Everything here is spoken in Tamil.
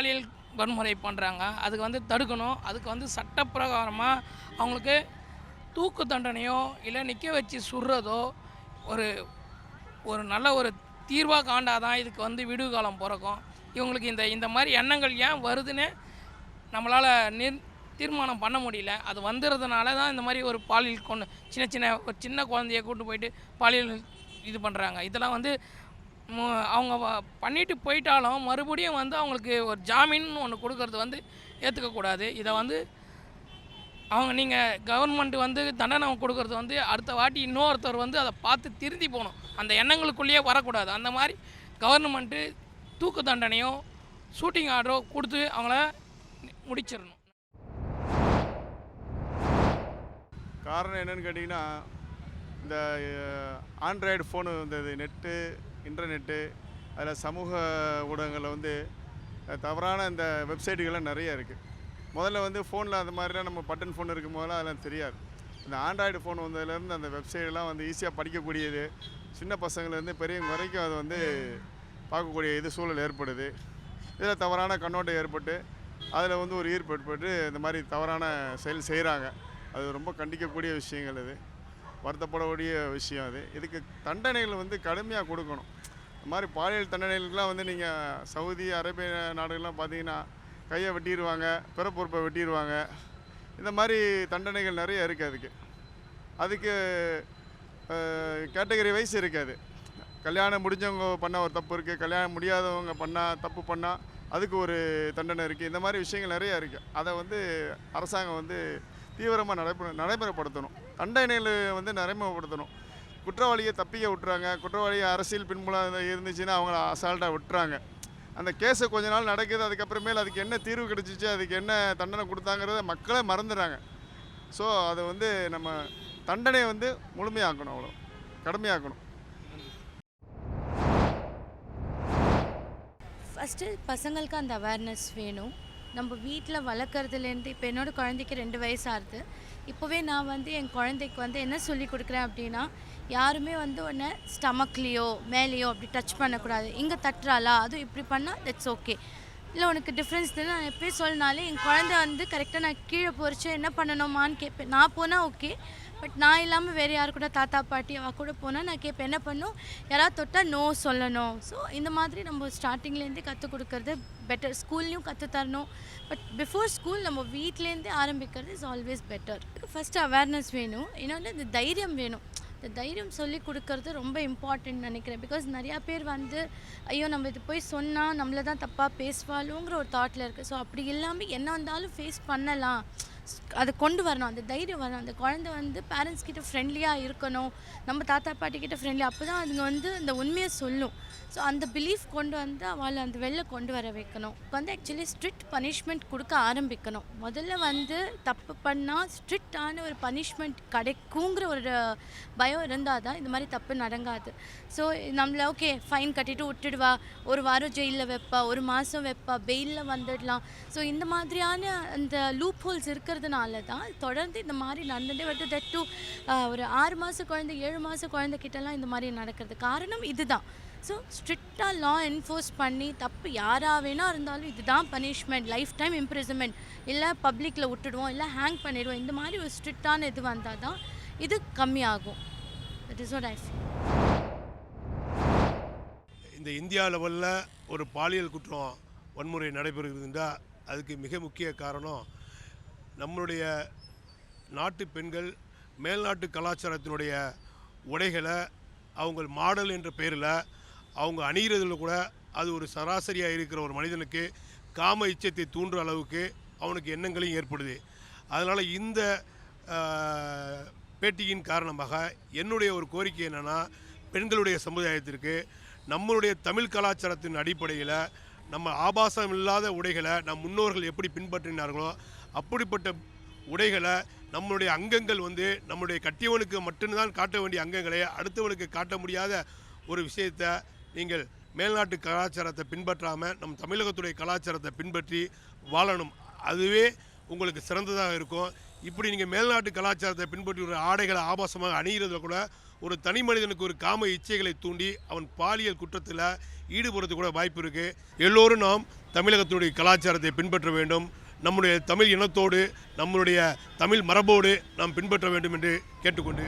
பாலியல் வன்முறை பண்ணுறாங்க. அதுக்கு வந்து தடுக்கணும். அதுக்கு வந்து சட்டப்பிரகாரமாக அவங்களுக்கு தூக்கு தண்டனையோ இல்லை நிற்க வச்சு சுடுறதோ ஒரு ஒரு நல்ல ஒரு தீர்வாக காண்டாதான் இதுக்கு வந்து விடுவு காலம் பிறக்கும். இவங்களுக்கு இந்த மாதிரி எண்ணங்கள் ஏன் வருதுன்னு நம்மளால் தீர்மானம் பண்ண முடியல. அது வந்துடுறதுனால தான் இந்த மாதிரி ஒரு பாலியல் ஒரு சின்ன குழந்தைய கூட்டு போயிட்டு பாலியல் இது பண்ணுறாங்க. இதெல்லாம் வந்து அவங்க பண்ணிட்டு போயிட்டாலும் மறுபடியும் வந்து அவங்களுக்கு ஒரு ஜாமீன் ஒன்று கொடுக்கறது வந்து ஏற்றுக்கக்கூடாது. இதை வந்து நீங்கள் கவர்மெண்ட் வந்து தண்டனை கொடுக்கறது வந்து அடுத்த வாட்டி இன்னொருத்தர் வந்து அதை பார்த்து திருந்தி போகணும். அந்த எண்ணங்களுக்குள்ளேயே வரக்கூடாது. அந்த மாதிரி கவர்மெண்ட்டு தூக்கு தண்டனையோ ஷூட்டிங் ஆர்டரோ கொடுத்து அவங்கள முடிச்சிடணும். காரணம் என்னென்னு கேட்டிங்கன்னா, இந்த ஆண்ட்ராய்டு ஃபோனு வந்தது, நெட்டு, இன்டர்நெட்டு, அதில் சமூக ஊடகங்களில் வந்து தவறான இந்த வெப்சைட்டுகள்லாம் நிறைய இருக்குது. முதல்ல வந்து ஃபோனில் அந்த மாதிரிலாம் நம்ம பட்டன் ஃபோன் இருக்கும் போதெல்லாம் அதெல்லாம் தெரியாது. இந்த ஆண்ட்ராய்டு ஃபோன் வந்ததுலேருந்து அந்த வெப்சைடெலாம் வந்து ஈஸியாக படிக்கக்கூடியது, சின்ன பசங்கள்லேருந்து பெரியவங்க வரைக்கும் அது வந்து பார்க்கக்கூடிய சூழல் ஏற்படுது. இதில் தவறான கண்ணோட்டம் ஏற்பட்டு அதில் வந்து ஒரு ஈர்ப்பு ஏற்பட்டு இந்த மாதிரி தவறான செயல் செய்கிறாங்க. அது ரொம்ப கண்டிக்கக்கூடிய விஷயங்கள், இது வருத்தப்படக்கூடிய விஷயம். இதுக்கு தண்டனைகள் வந்து கடுமையாக கொடுக்கணும். இந்த மாதிரி பாலியல் தண்டனைகளுக்கெலாம் வந்து நீங்கள் சவுதி அரேபிய நாடுகள்லாம் பார்த்தீங்கன்னா கையை வெட்டிடுவாங்க, பிறப்பொறுப்பை வெட்டிடுவாங்க. இந்த மாதிரி தண்டனைகள் நிறைய இருக்குது. அதுக்கு கேட்டகரி வைஸ் இருக்காது. கல்யாணம் முடிஞ்சவங்க பண்ண ஒரு தப்பு இருக்குது, கல்யாணம் முடியாதவங்க தப்பு பண்ணால் அதுக்கு ஒரு தண்டனை இருக்குது. இந்த மாதிரி விஷயங்கள் நிறையா இருக்குது. அதை வந்து அரசாங்கம் வந்து தீவிரமாக நடைமுறைப்படுத்தணும். தண்டனைகளை வந்து நடைமுறைப்படுத்தணும். குற்றவாளியை தப்பிக்க விட்டுறாங்க. குற்றவாளியை அரசியல் பின்புலம் இருந்துச்சுன்னா அவங்கள அசால்ட்டாக விட்டுறாங்க. அந்த கேஸை கொஞ்ச நாள் நடக்குது, அதுக்கப்புறமேல் அதுக்கு என்ன தீர்வு கிடச்சிச்சு, அதுக்கு என்ன தண்டனை கொடுத்தாங்கிறத மக்களே மறந்துடுறாங்க. ஸோ அதை வந்து நம்ம தண்டனையை வந்து முழுமையாக்கணும், அவ்வளோ கடுமையாக்கணும். ஃபஸ்ட்டு பசங்களுக்கு அந்த அவேர்னஸ் வேணும். நம்ம வீட்டில் வளர்க்குறதுலேருந்து இப்போ என்னோடய குழந்தைக்கு 2 வயசு ஆகுது. இப்போவே நான் வந்து என் குழந்தைக்கு வந்து என்ன சொல்லி கொடுக்குறேன் அப்படின்னா, யாருமே வந்து ஒன்று ஸ்டமக்லேயோ மேலேயோ அப்படி டச் பண்ணக்கூடாது. இங்கே தட்டுறாளா, அதுவும் இப்படி பண்ணால் தட்ஸ் ஓகே. இல்லை உனக்கு டிஃப்ரென்ஸ் தெரியும் நான் எப்போயே சொன்னாலே என் குழந்தை வந்து கரெக்டாக நான் கீழே பொறிச்சு என்ன பண்ணணுமான்னு கேட்பேன். நான் போனால் ஓகே, பட் நான் இல்லாமல் வேறு யாரு கூட தாத்தா பாட்டி அவள் கூட போனால் நான் கேட்பேன் என்ன பண்ணும், யாராவது தொட்டால் நோ சொல்லணும். ஸோ இந்த மாதிரி நம்ம ஸ்டார்டிங்லேருந்தே கற்றுக் கொடுக்கறது பெட்டர். ஸ்கூல்லையும் கற்றுத்தரணும், பட் பிஃபோர் ஸ்கூல் நம்ம வீட்லேருந்தே ஆரம்பிக்கிறது is always better. First awareness வேணும், இன்னொன்று இந்த தைரியம் வேணும். இந்த தைரியம் சொல்லி கொடுக்கறது ரொம்ப இம்பார்ட்டன்ட் நினைக்கிறேன். பிகாஸ் நிறையா பேர் வந்து ஐயோ நம்ம இது போய் சொன்னால் நம்மளை தான் தப்பாக பேசுவாளுங்கிற ஒரு தாட்டில் இருக்குது. ஸோ அப்படி இல்லாமல் என்ன வந்தாலும் ஃபேஸ் பண்ணலாம், அதை கொண்டு வரணும், அந்த தைரியம் வரணும். அந்த குழந்தை வந்து பேரண்ட்ஸ் கிட்ட ஃப்ரெண்ட்லியாக இருக்கணும், நம்ம தாத்தா பாட்டிக்கிட்ட ஃப்ரெண்ட்லியாக, அப்போ தான் அதுங்க வந்து அந்த உண்மையை சொல்லும். ஸோ அந்த பிலீஃப் கொண்டு வந்து அவளை அந்த வெளில கொண்டு வர வைக்கணும். வந்து ஆக்சுவலி ஸ்ட்ரிக்ட் பனிஷ்மெண்ட் கொடுக்க ஆரம்பிக்கணும். முதல்ல வந்து தப்பு பண்ணால் ஸ்ட்ரிக்டான ஒரு பனிஷ்மெண்ட் கிடைக்குங்கிற ஒரு பயம் இருந்தால் தான் இந்த மாதிரி தப்பு நடங்காது. ஸோ நம்மளை ஓகே ஃபைன் கட்டிட்டு விட்டுடுவா, ஒரு வாரம் ஜெயிலில் வைப்பா, ஒரு மாதம் வைப்பா, பெயிலில் வந்துடலாம். ஸோ இந்த மாதிரியான அந்த லூப் ஹோல்ஸ் இருக்கிறதுனால தான் தொடர்ந்து இந்த மாதிரி நடந்துகிட்டே வருது. தட் டூ ஒரு 6 மாத குழந்தை 7 மாத குழந்தைகிட்டலாம் இந்த மாதிரி நடக்கிறது காரணம் இதுதான். ஸோ ஸ்ட்ரிக்டாக லா என்ஃபோர்ஸ் பண்ணி தப்பு யாராக வேணா இருந்தாலும் இதுதான் பனிஷ்மெண்ட், லைஃப் டைம் இம்ப்ரிசன்மெண்ட், இல்லை பப்ளிக்கில் விட்டுடுவோம், இல்லை ஹேங் பண்ணிடுவோம், இந்த மாதிரி ஒரு ஸ்ட்ரிக்டான இது வந்தால் தான் இது கம்மியாகும். That is what I feel. இந்த இந்தியா லெவலில் ஒரு பாலியல் குற்றம் வன்முறை நடைபெறுகிறதுன்றா அதுக்கு மிக முக்கிய காரணம் நம்மளுடைய நாட்டு பெண்கள் மேல்நாட்டு கலாச்சாரத்தினுடைய உடைகளை அவங்க மாடல் என்ற பெயரில் அவங்க அணிகிறதுல கூட அது ஒரு சராசரியாக இருக்கிற ஒரு மனிதனுக்கு காம இச்சத்தை தூண்டுற அளவுக்கு அவனுக்கு எண்ணங்களையும் ஏற்படுது. அதனால் இந்த பேட்டியின் காரணமாக என்னுடைய ஒரு கோரிக்கை என்னென்னா, பெண்களுடைய சமுதாயத்திற்கு நம்மளுடைய தமிழ் கலாச்சாரத்தின் அடிப்படையில் நம்ம ஆபாசம் இல்லாத உடைகளை நம் முன்னோர்கள் எப்படி பின்பற்றினார்களோ அப்படிப்பட்ட உடைகளை நம்மளுடைய அங்கங்கள் வந்து நம்முடைய கட்டியவனுக்கு மட்டும்தான் காட்ட வேண்டிய அங்கங்களை அடுத்தவனுக்கு காட்ட முடியாத ஒரு விஷயத்தை நீங்கள் மேல்நாட்டு கலாச்சாரத்தை பின்பற்றாமல் நம் தமிழகத்துடைய கலாச்சாரத்தை பின்பற்றி வாழணும். அதுவே உங்களுக்கு சிறந்ததாக இருக்கும். இப்படி நீங்கள் மேல்நாட்டு கலாச்சாரத்தை பின்பற்றி ஒரு ஆடைகளை ஆபாசமாக அணிகிறதுல கூட ஒரு தனி மனிதனுக்கு ஒரு காம இச்சைகளை தூண்டி அவன் பாலியல் குற்றத்தில் ஈடுபடுறதுக்கு கூட வாய்ப்பு இருக்குது. எல்லோரும் நாம் தமிழகத்தினுடைய கலாச்சாரத்தை பின்பற்ற வேண்டும். நம்முடைய தமிழ் இனத்தோடு நம்முடைய தமிழ் மரபோடு நாம் பின்பற்ற வேண்டும் என்று கேட்டுக்கொண்டு